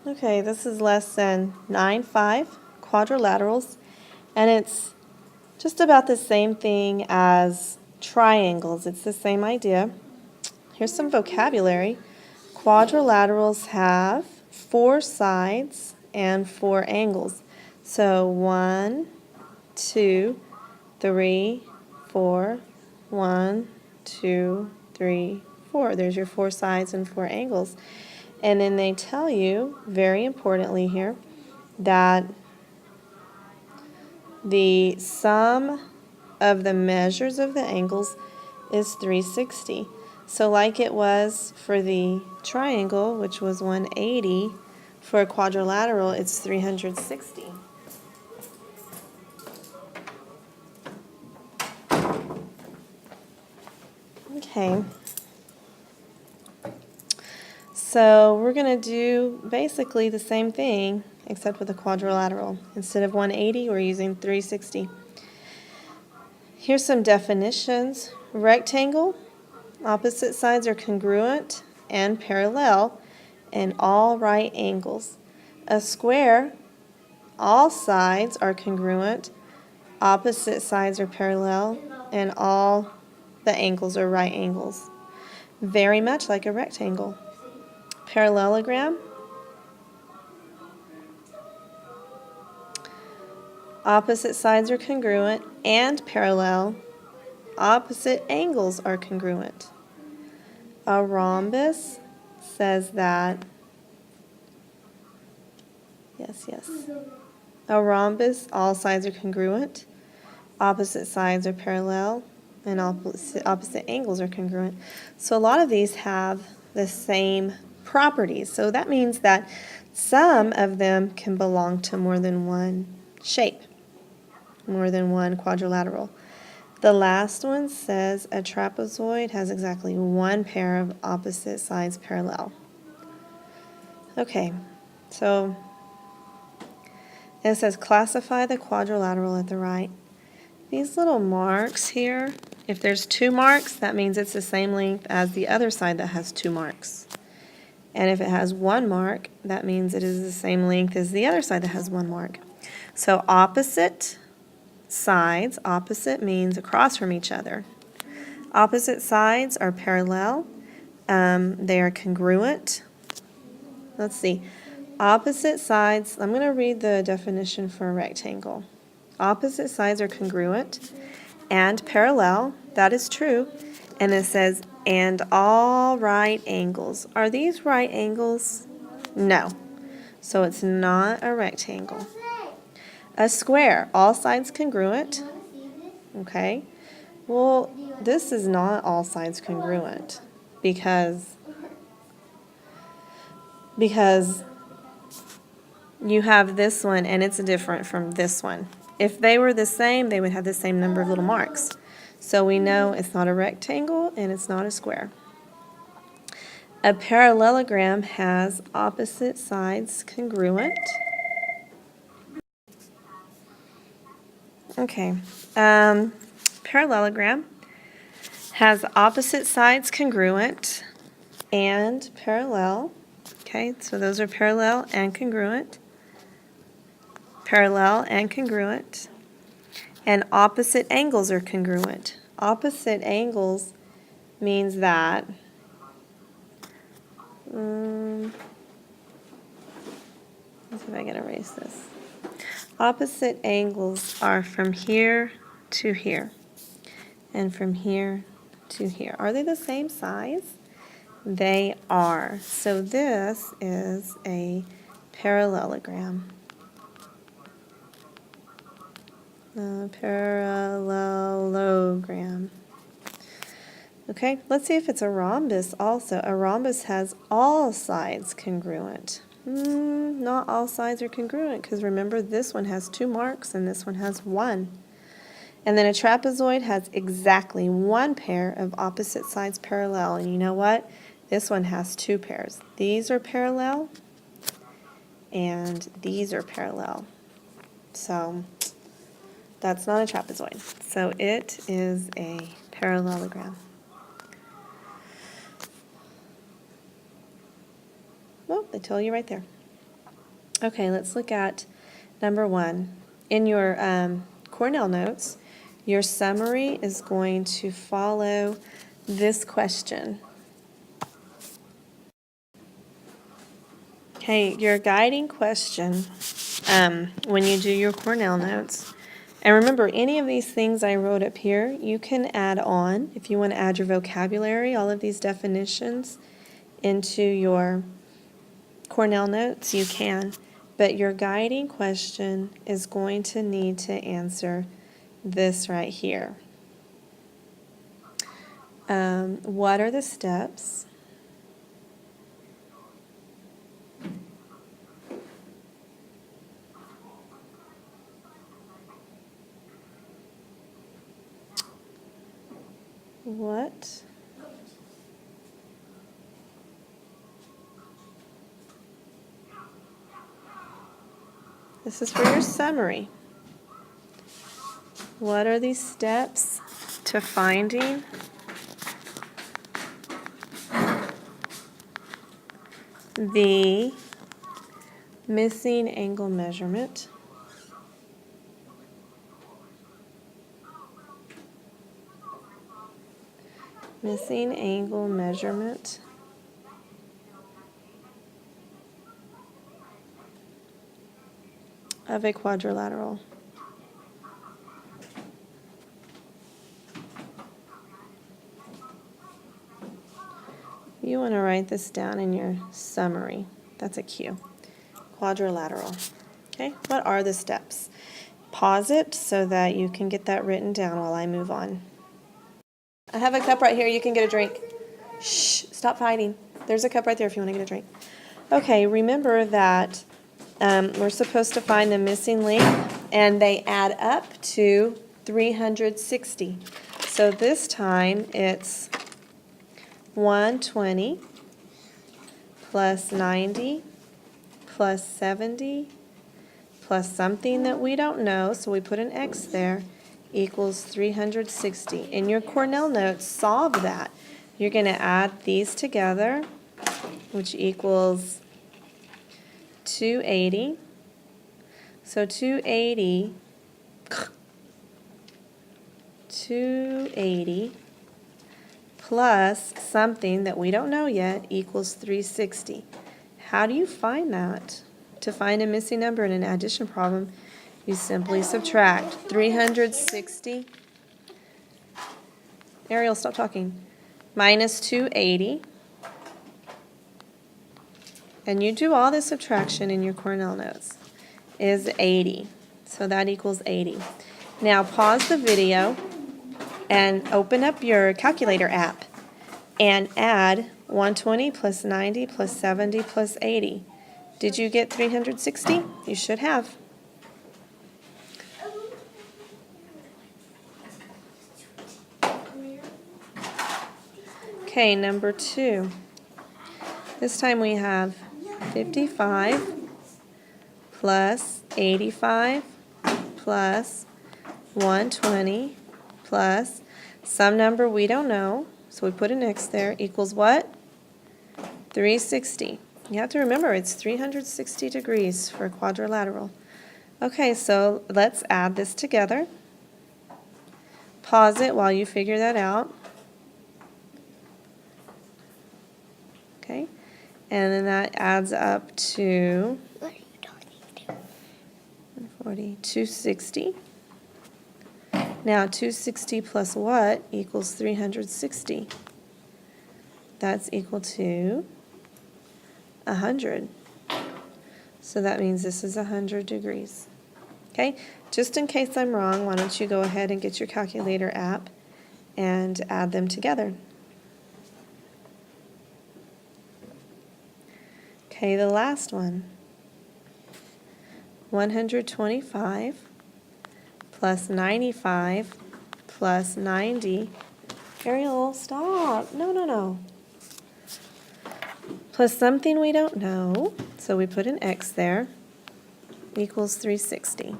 Okay, this is lesson 9.5, quadrilaterals, and it's just about the same thing as triangles. It's the same idea. Here's some vocabulary. Quadrilaterals have 4 sides and 4 angles. So 1, 2, 3, 4, 1, 2, 3, 4. There's your 4 sides and 4 angles. And then they tell you, very importantly here, that the sum of the measures of the angles is 360. So like it was for the triangle, which was 180, for a quadrilateral, it's 360. Okay. So we're going to do basically the same thing except with a quadrilateral. Instead of 180, we're using 360. Here's some definitions. Rectangle, opposite sides are congruent and parallel in all right angles. A square, all sides are congruent, opposite sides are parallel, and all the angles are right angles. Very much like a rectangle. Parallelogram, opposite sides are congruent and parallel. Opposite angles are congruent. A rhombus says that, yes. A rhombus, all sides are congruent, opposite sides are parallel, and opposite angles are congruent. So a lot of these have the same properties. So that means that some of them can belong to more than one shape, more than one quadrilateral. The last one says a trapezoid has exactly one pair of opposite sides parallel. Okay, so it says classify the quadrilateral at the right. These little marks here, if there's 2 marks, that means it's the same length as the other side that has 2 marks. And if it has 1 mark, that means it is the same length as the other side that has 1 mark. So opposite sides, opposite means across from each other. Opposite sides are parallel. They are congruent. Let's see. Opposite sides, I'm going to read the definition for a rectangle. Opposite sides are congruent and parallel. That is true. And it says, and all right angles. Are these right angles? No. So it's not a rectangle. A square, all sides congruent. Okay. Well, this is not all sides congruent because you have this one and it's different from this one. If they were the same, they would have the same number of little marks. So we know it's not a rectangle and it's not a square. A parallelogram has opposite sides congruent. Okay. Parallelogram has opposite sides congruent and parallel. Okay, so those are parallel and congruent. Parallel and congruent. And opposite angles are congruent. Opposite angles means that let's see if I can erase this. Opposite angles are from here to here and from here to here. Are they the same size? They are. So this is a parallelogram. Parallelogram. Okay, let's see if it's a rhombus also. A rhombus has all sides congruent. Not all sides are congruent because remember this one has 2 marks and this one has 1. And then a trapezoid has exactly 1 pair of opposite sides parallel. And you know what? This one has 2 pairs. These are parallel and these are parallel. So that's not a trapezoid. So it is a parallelogram. Well, they tell you right there. Okay, let's look at number 1. In your Cornell notes, your summary is going to follow this question. Okay, your guiding question when you do your Cornell notes. And remember, any of these things I wrote up here, you can add on. If you want to add your vocabulary, all of these definitions into your Cornell notes, you can. But your guiding question is going to need to answer this right here. What are the steps? What This is for your summary. What are these steps to finding the missing angle measurement? Missing angle measurement of a quadrilateral. You want to write this down in your summary. That's a cue. Quadrilateral. Okay, what are the steps? Pause it so that you can get that written down while I move on. I have a cup right here. You can get a drink. Shh, stop fighting. There's a cup right there if you want to get a drink. Okay, remember that we're supposed to find the missing length, and they add up to 360. So this time it's 120 plus 90 plus 70 plus something that we don't know, so we put an X there, equals 360. In your Cornell notes, solve that. You're going to add these together, which equals 280. So 280 plus something that we don't know yet equals 360. How do you find that? To find a missing number in an addition problem, you simply subtract 360. Ariel, stop talking. Minus 280. And you do all this subtraction in your Cornell notes, is 80. So that equals 80. Now pause the video and open up your calculator app and add 120 plus 90 plus 70 plus 80. Did you get 360? You should have. Okay, number 2. This time we have 55 plus 85 plus 120 plus some number we don't know, so we put an X there, equals what? 360. You have to remember it's 360 degrees for a quadrilateral. Okay, so let's add this together. Pause it while you figure that out. Okay, and then that adds up to 260. Now 260 plus what equals 360? That's equal to 100. So that means this is 100 degrees. Okay, just in case I'm wrong, why don't you go ahead and get your calculator app and add them together. Okay, the last one. 125 plus 95 plus 90. Ariel, stop. No. Plus something we don't know, so we put an X there, equals 360.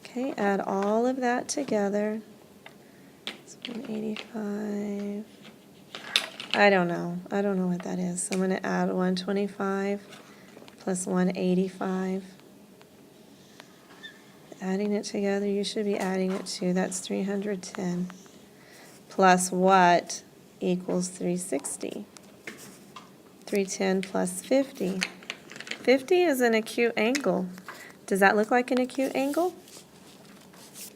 Okay, add all of that together. It's 185. I don't know what that is. So I'm going to add 125 plus 185. Adding it together, you should be adding it to, that's 310. Plus what equals 360? 310 plus 50. 50 is an acute angle. Does that look like an acute angle?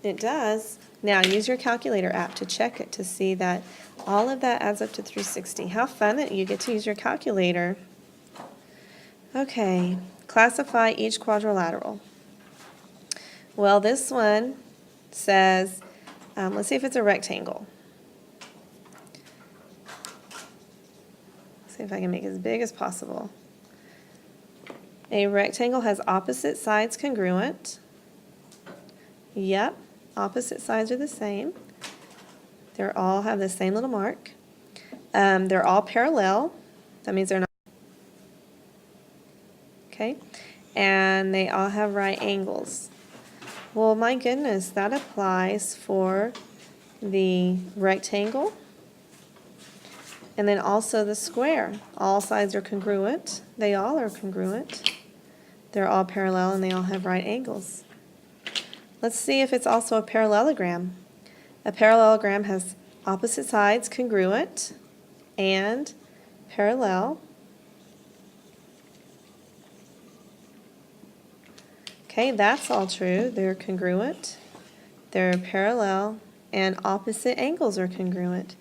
It does. Now use your calculator app to check it to see that all of that adds up to 360. How fun that you get to use your calculator. Okay, classify each quadrilateral. Well, this one says, let's see if it's a rectangle. See if I can make it as big as possible. A rectangle has opposite sides congruent. Yep, opposite sides are the same. They all have the same little mark. They're all parallel. That means they're not. Okay, and they all have right angles. Well, my goodness, that applies for the rectangle and then also the square. All sides are congruent. They all are congruent. They're all parallel and they all have right angles. Let's see if it's also a parallelogram. A parallelogram has opposite sides congruent and parallel. Okay, that's all true. They're congruent, they're parallel, and opposite angles are congruent.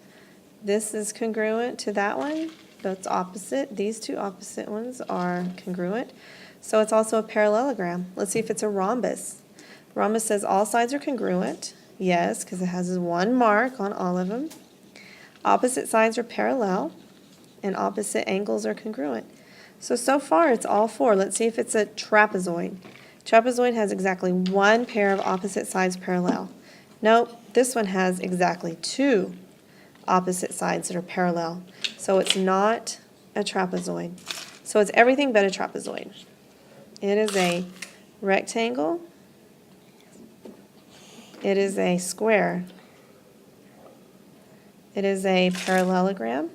This is congruent to that one, that's opposite. These two opposite ones are congruent. So it's also a parallelogram. Let's see if it's a rhombus. Rhombus says all sides are congruent. Yes, because it has one mark on all of them. Opposite sides are parallel, and opposite angles are congruent. So far it's all four. Let's see if it's a trapezoid. Trapezoid has exactly one pair of opposite sides parallel. Nope, this one has exactly two opposite sides that are parallel. So it's not a trapezoid. So it's everything but a trapezoid. It is a rectangle. It is a square. It is a parallelogram.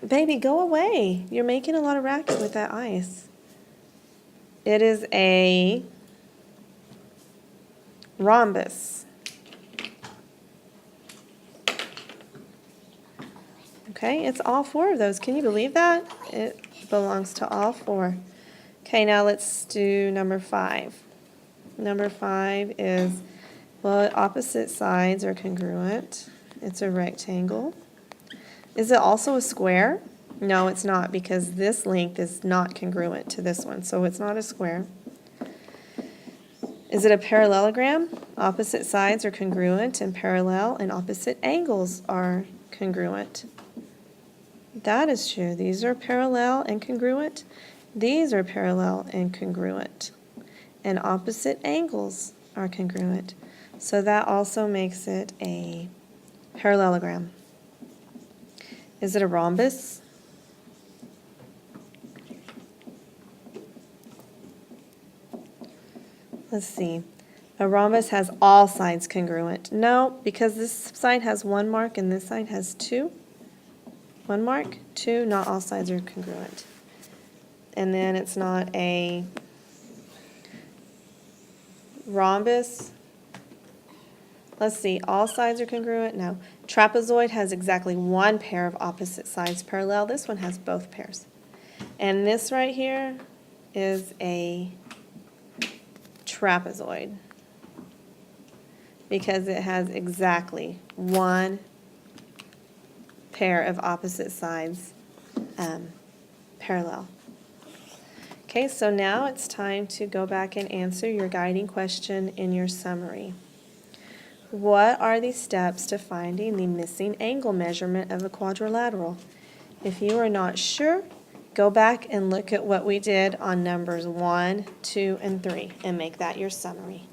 Baby, go away. You're making a lot of racket with that ice. It is a rhombus. Okay, it's all four of those. Can you believe that? It belongs to all four. Okay, now let's do number 5. Number 5 is, well, opposite sides are congruent. It's a rectangle. Is it also a square? No, it's not, because this length is not congruent to this one, so it's not a square. Is it a parallelogram? Opposite sides are congruent and parallel, and opposite angles are congruent. That is true. These are parallel and congruent. These are parallel and congruent. And opposite angles are congruent. So that also makes it a parallelogram. Is it a rhombus? Let's see. A rhombus has all sides congruent. No, because this side has one mark and this side has two. One mark, two, not all sides are congruent. And then it's not a rhombus. Let's see, all sides are congruent? No. Trapezoid has exactly one pair of opposite sides parallel. This one has both pairs. And this right here is a trapezoid because it has exactly one pair of opposite sides parallel. Okay, so now it's time to go back and answer your guiding question in your summary. What are the steps to finding the missing angle measurement of a quadrilateral? If you are not sure, go back and look at what we did on numbers 1, 2, and 3 and make that your summary.